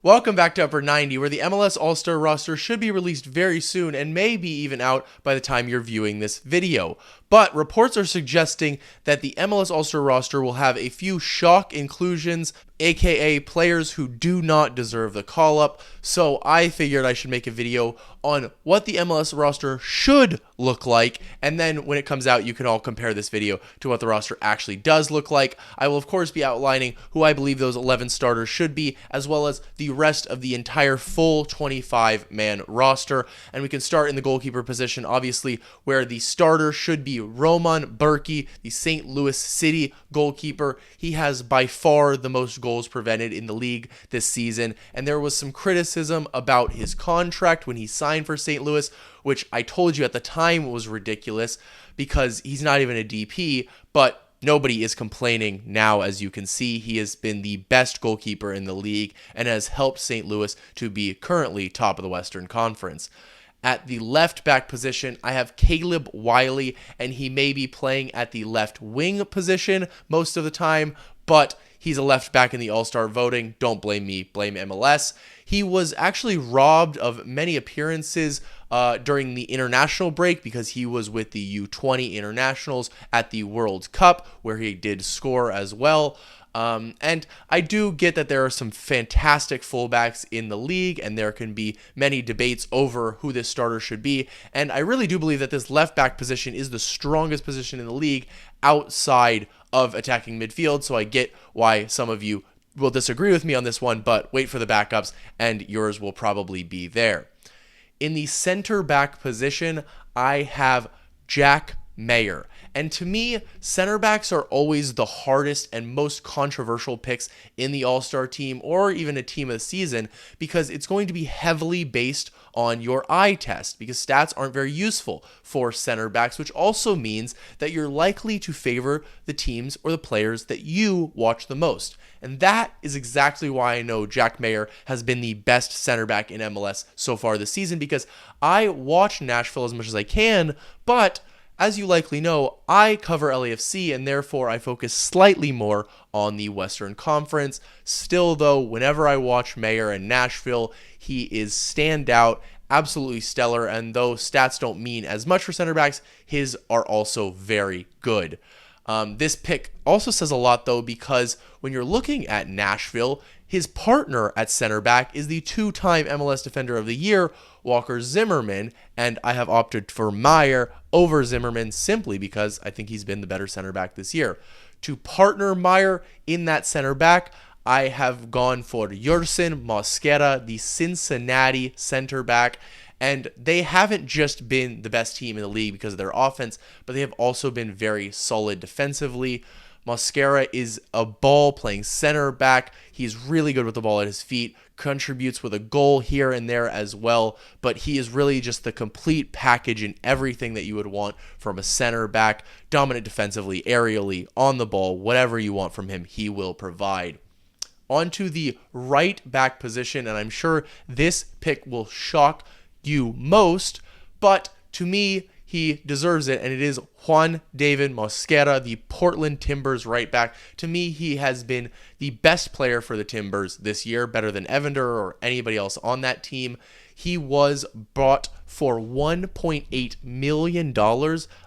Welcome back to Upper 90, where the MLS All-Star roster should be released very soon and may be even out by the time you're viewing this video. But reports are suggesting that the MLS All-Star roster will have a few shock inclusions, aka players who do not deserve the call-up, so I figured I should make a video on what the MLS roster should look like, and then when it comes out, you can all compare this video to what the roster actually does look like. I will, of course, be outlining who I believe those 11 starters should be, as well as the rest of the entire full 25-man roster, and we can start in the goalkeeper position, obviously, where the starter should be Roman Burki, the St. Louis City goalkeeper. He has by far the most goals prevented in the league this season, and there was some criticism about his contract when he signed for St. Louis, which I told you at the time was ridiculous because he's not even a DP, but nobody is complaining now. As you can see, he has been the best goalkeeper in the league and has helped St. Louis to be currently top of the Western Conference. At the left back position, I have Caleb Wiley, and he may be playing at the left wing position most of the time, but he's a left back in the All-Star voting. Don't blame me, blame MLS. He was actually robbed of many appearances during the international break because he was with the U20 internationals at the World Cup, where he did score as well. And I do get that there are some fantastic fullbacks in the league, and there can be many debates over who this starter should be. And I really do believe that this left back position is the strongest position in the league outside of attacking midfield. So I get why some of you will disagree with me on this one, but wait for the backups and yours will probably be there. In the center back position, I have Jack Mayer. And to me, center backs are always the hardest and most controversial picks in the All-Star team or even a team of the season because it's going to be heavily based on your eye test because stats aren't very useful for center backs, which also means that you're likely to favor the teams or the players that you watch the most. And that is exactly why I know Jack Mayer has been the best center back in MLS so far this season because I watch Nashville as much as I can, but as you likely know, I cover LAFC and therefore I focus slightly more on the Western Conference. Still though, whenever I watch Mayer in Nashville, he is standout, absolutely stellar, and though stats don't mean as much for center backs, his are also very good. This pick also says a lot though because when you're looking at Nashville, his partner at center back is the two-time MLS Defender of the Year, Walker Zimmerman, and I have opted for Mayer over Zimmerman simply because I think he's been the better center back this year. To partner Mayer in that center back, I have gone for Yerson Mosquera, the Cincinnati center back, and they haven't just been the best team in the league because of their offense, but they have also been very solid defensively. Mosquera is a ball-playing center back. He's really good with the ball at his feet, contributes with a goal here and there as well, but he is really just the complete package in everything that you would want from a center back. Dominant defensively, aerially, on the ball, whatever you want from him, he will provide. Onto the right back position, and I'm sure this pick will shock you most, but to me, he deserves it, and it is Juan David Mosquera, the Portland Timbers right back. To me, he has been the best player for the Timbers this year, better than Evander or anybody else on that team. He was bought for $1.8 million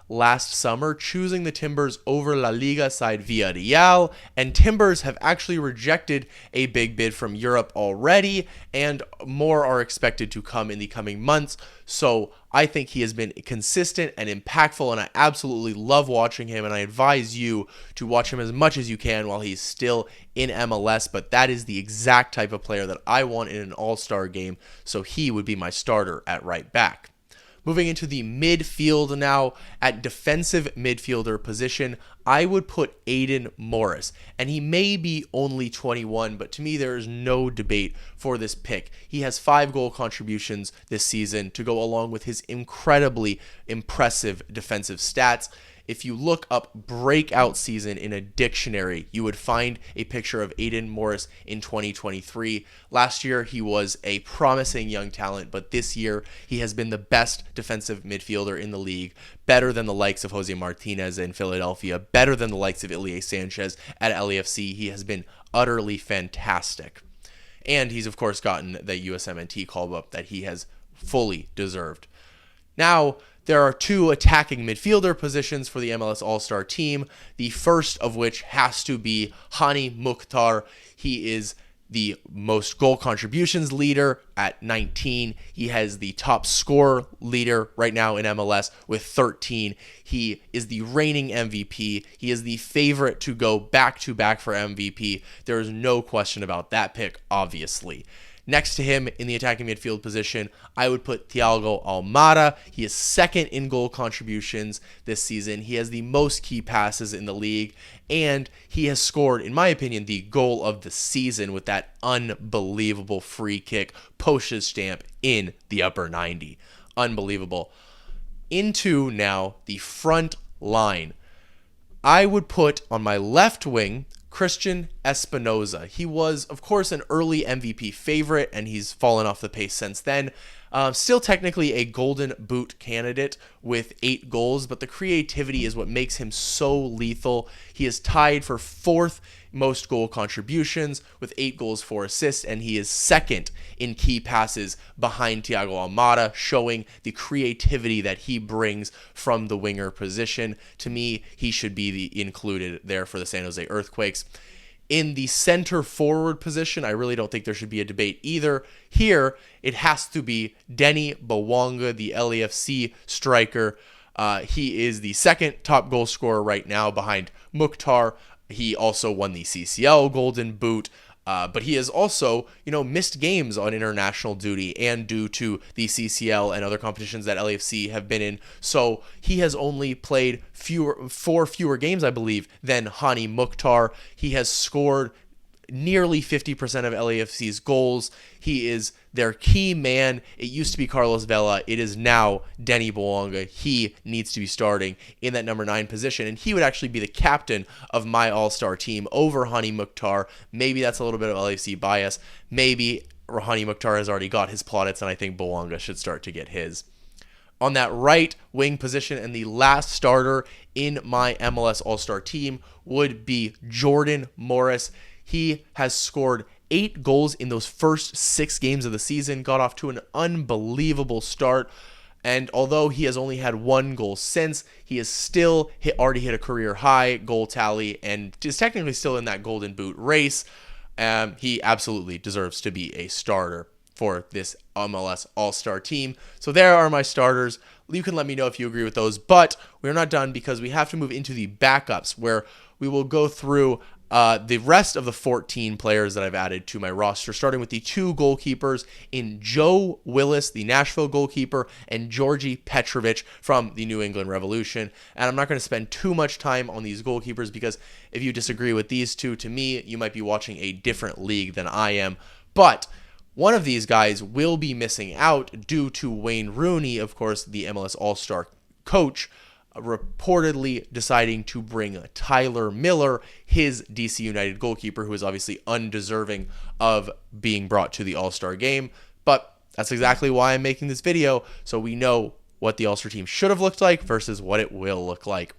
last summer, choosing the Timbers over La Liga side Villarreal, and Timbers have actually rejected a big bid from Europe already, and more are expected to come in the coming months. So I think he has been consistent and impactful, and I absolutely love watching him, and I advise you to watch him as much as you can while he's still in MLS, but that is the exact type of player that I want in an All-Star game, so he would be my starter at right back. Moving into the midfield now, at defensive midfielder position, I would put Aiden Morris, and he may be only 21, but to me there is no debate for this pick. He has 5 goal contributions this season to go along with his incredibly impressive defensive stats. If you look up breakout season in a dictionary, you would find a picture of Aiden Morris in 2023. Last year, he was a promising young talent, but this year, he has been the best defensive midfielder in the league, better than the likes of Jose Martinez in Philadelphia, better than the likes of Ilie Sanchez at LAFC. He has been utterly fantastic. And he's, of course, gotten the USMNT call-up that he has fully deserved. Now, there are two attacking midfielder positions for the MLS All-Star team, the first of which has to be Hani Mukhtar. He is the most goal contributions leader at 19. He has the top scorer leader right now in MLS with 13. He is the reigning MVP. He is the favorite to go back-to-back for MVP. There is no question about that pick, obviously. Next to him in the attacking midfield position, I would put Thiago Almada. He is second in goal contributions this season. He has the most key passes in the league, and he has scored, in my opinion, the goal of the season with that unbelievable free kick postage stamp in the upper 90. Unbelievable. Into now the front line. I would put on my left wing Christian Espinoza. He was, of course, an early MVP favorite, and he's fallen off the pace since then. Still technically a Golden Boot candidate with 8 goals, but the creativity is what makes him so lethal. He is tied for 4th most goal contributions with 8 goals, 4 assists, and he is second in key passes behind Thiago Almada, showing the creativity that he brings from the winger position. To me, he should be included there for the San Jose Earthquakes. In the center forward position, I really don't think there should be a debate either. Here, it has to be Denny Bawanga, the LAFC striker. He is the second top goal scorer right now behind Mukhtar. He also won the CCL Golden Boot, but he has also, missed games on international duty and due to the CCL and other competitions that LAFC have been in. So he has only played 4 fewer games, I believe, than Hani Mukhtar. He has scored nearly 50% of LAFC's goals. He is their key man. It used to be Carlos Vela. It is now Denny Bawanga. He needs to be starting in that number 9 position, and he would actually be the captain of my all-star team over Hani Mukhtar. Maybe that's a little bit of LAFC bias. Maybe Hani Mukhtar has already got his plaudits, and I think Bawanga should start to get his. On that right wing position, and the last starter in my MLS All-Star team would be Jordan Morris. He has scored 8 goals in those first 6 games of the season, got off to an unbelievable start, and although he has only had 1 goal since, he has still already hit a career high goal tally and is technically still in that Golden Boot race. He absolutely deserves to be a starter for this MLS All-Star team. So there are my starters. You can let me know if you agree with those, but we're not done because we have to move into the backups, where we will go through the rest of the 14 players that I've added to my roster, starting with the 2 goalkeepers in Joe Willis, the Nashville goalkeeper, and Georgi Petrovic from the New England Revolution. And I'm not going to spend too much time on these goalkeepers because if you disagree with these two, to me, you might be watching a different league than I am. But one of these guys will be missing out due to Wayne Rooney, of course, the MLS All-Star coach, reportedly deciding to bring Tyler Miller, his DC United goalkeeper, who is obviously undeserving of being brought to the All-Star game. But that's exactly why I'm making this video, so we know what the All-Star team should have looked like versus what it will look like.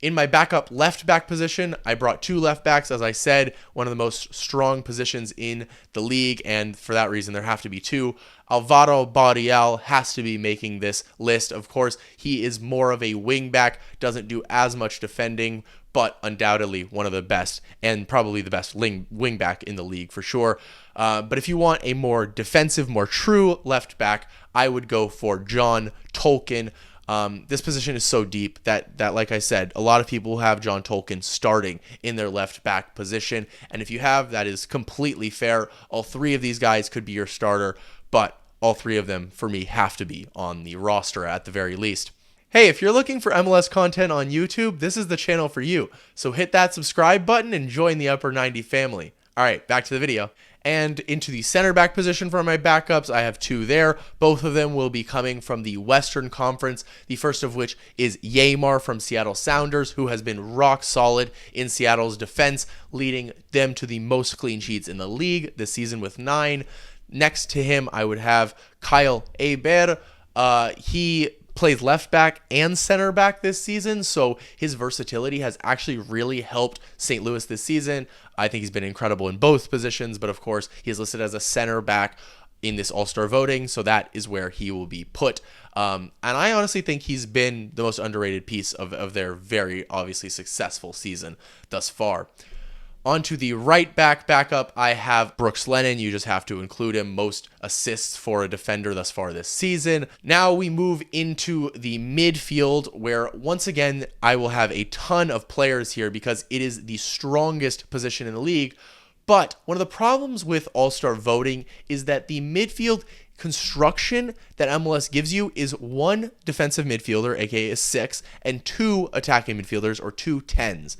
In my backup left back position, I brought 2 left backs. As I said, one of the most strong positions in the league, and for that reason, there have to be 2. Alvaro Barrial has to be making this list. Of course, he is more of a wing back, doesn't do as much defending, but undoubtedly one of the best, and probably the best wing back in the league for sure. But if you want a more defensive, more true left back, I would go for John Tolkien. This position is so deep that, like I said, a lot of people have John Tolkien starting in their left back position. And if you have, that is completely fair. All 3 of these guys could be your starter, but all 3 of them, for me, have to be on the roster at the very least. Hey, if you're looking for MLS content on YouTube, this is the channel for you. So hit that subscribe button and join the Upper 90 family. All right, back to the video. And into the center back position for my backups, I have 2 there. Both of them will be coming from the Western Conference, the first of which is Yeimar from Seattle Sounders, who has been rock solid in Seattle's defense, leading them to the most clean sheets in the league this season with 9. Next to him, I would have Kyle Hebert. He plays left back and center back this season, so his versatility has actually really helped St. Louis this season. I think he's been incredible in both positions, but of course, he is listed as a center back in this All-Star voting, so that is where he will be put. And I honestly think he's been the most underrated piece of their very obviously successful season thus far. Onto the right back backup, I have Brooks Lennon. You just have to include him. Most assists for a defender thus far this season. Now we move into the midfield, where once again, I will have a ton of players here because it is the strongest position in the league. But one of the problems with All-Star voting is that the midfield construction that MLS gives you is one defensive midfielder, aka a 6, and 2 attacking midfielders, or 2 10s.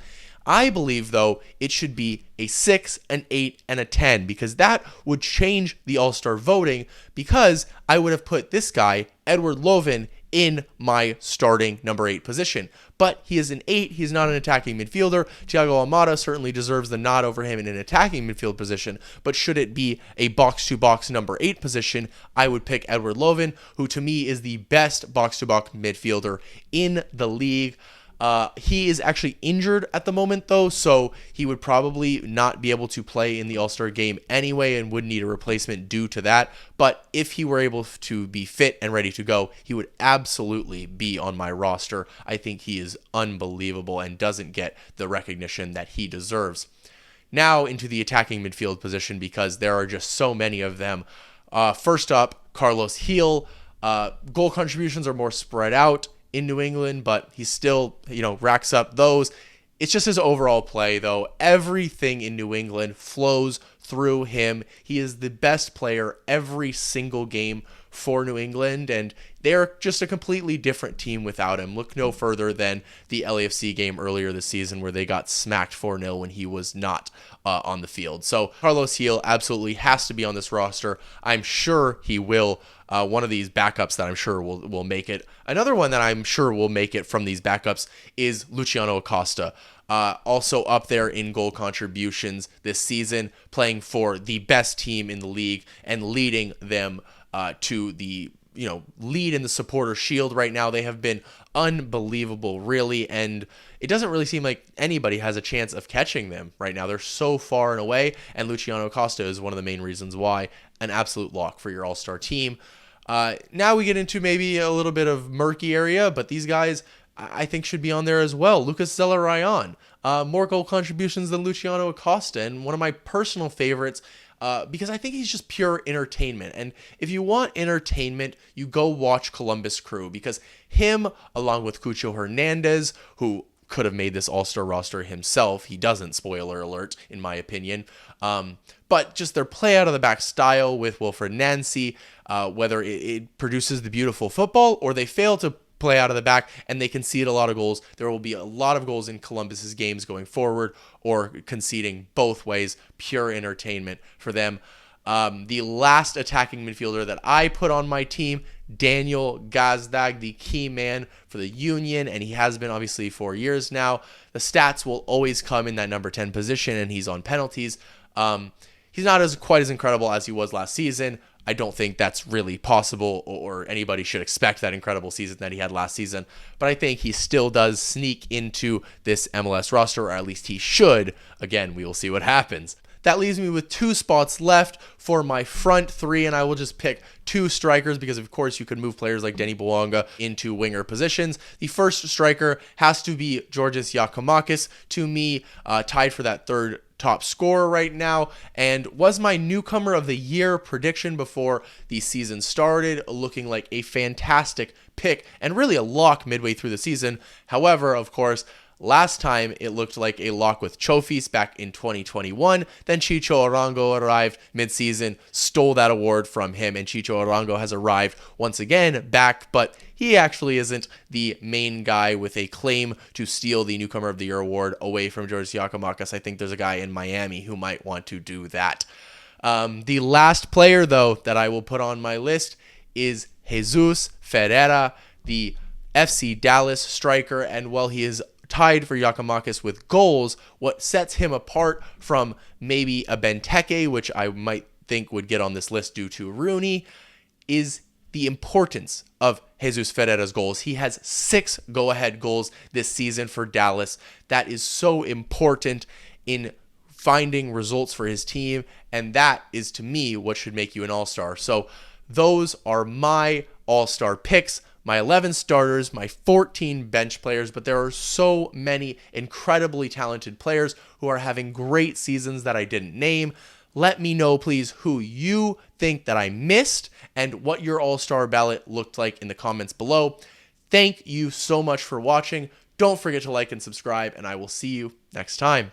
I believe, though, it should be a 6, an 8, and a 10, because that would change the All-Star voting, because I would have put this guy, Edward Lovin, in my starting number 8 position. But he is an 8, he's not an attacking midfielder. Thiago Almada certainly deserves the nod over him in an attacking midfield position, but should it be a box-to-box number 8 position, I would pick Edward Lovin, who to me is the best box-to-box midfielder in the league. He is actually injured at the moment, though, so he would probably not be able to play in the All-Star game anyway and would need a replacement due to that. But if he were able to be fit and ready to go, he would absolutely be on my roster. I think he is unbelievable and doesn't get the recognition that he deserves. Now into the attacking midfield position, because there are just so many of them. First up, Carlos Gil. Goal contributions are more spread out in New England, but he still, racks up those. It's just his overall play, though. Everything in New England flows through him. He is the best player every single game for New England, and they're just a completely different team without him. Look no further than the LAFC game earlier this season where they got smacked 4-0 when he was not on the field. So Carlos Gil absolutely has to be on this roster. I'm sure he will. One of these backups that I'm sure will make it. Another one that I'm sure will make it from these backups is Luciano Acosta. Also up there in goal contributions this season, playing for the best team in the league and leading them to the lead in the supporter shield right now. They have been unbelievable, really, and it doesn't really seem like anybody has a chance of catching them right now. They're so far and away, and Luciano Acosta is one of the main reasons why. An absolute lock for your All-Star team. Now we get into maybe a little bit of murky area, but these guys I think should be on there as well. Lucas Zelarayan, more goal contributions than Luciano Acosta, and one of my personal favorites because I think he's just pure entertainment. And if you want entertainment, you go watch Columbus Crew, because him, along with Cucho Hernandez, who could have made this All-Star roster himself. He doesn't, spoiler alert, in my opinion. But just their play out of the back style with Wilfred Nancy, whether it produces the beautiful football or they fail to play out of the back and they concede a lot of goals. There will be a lot of goals in Columbus's games going forward, or conceding both ways. Pure entertainment for them. The last attacking midfielder that I put on my team, Daniel Gazdag, the key man for the Union, and he has been obviously for years now. The stats will always come in that number 10 position, and he's on penalties. He's not quite as incredible as he was last season. I don't think that's really possible, or anybody should expect that incredible season that he had last season. But I think he still does sneak into this MLS roster, or at least he should. Again, we will see what happens. That leaves me with 2 spots left for my front 3, and I will just pick 2 strikers because, of course, you could move players like Denny Bouanga into winger positions. The first striker has to be Georgios Giacomakis, to me, tied for that 3rd top scorer right now, and was my newcomer of the year prediction before the season started, looking like a fantastic pick and really a lock midway through the season. However, of course, last time it looked like a lock with Chofis back in 2021. Then Chicho Arango arrived mid-season, stole that award from him, and Chicho Arango has arrived once again back, but he actually isn't the main guy with a claim to steal the Newcomer of the Year award away from Georgios Giacomakis. I think there's a guy in Miami who might want to do that. The last player, though, that I will put on my list is Jesus Ferreira, the FC Dallas striker, and while he is tied for Giacomakis with goals, what sets him apart from maybe a Benteke, which I might think would get on this list due to Rooney, is the importance of Jesus Ferreira's goals. He has 6 go-ahead goals this season for Dallas. That is so important in finding results for his team, and that is, to me, what should make you an all-star. So those are my all-star picks, my 11 starters, my 14 bench players, but there are so many incredibly talented players who are having great seasons that I didn't name. Let me know, please, who you think that I missed and what your all-star ballot looked like in the comments below. Thank you so much for watching. Don't forget to like and subscribe, and I will see you next time.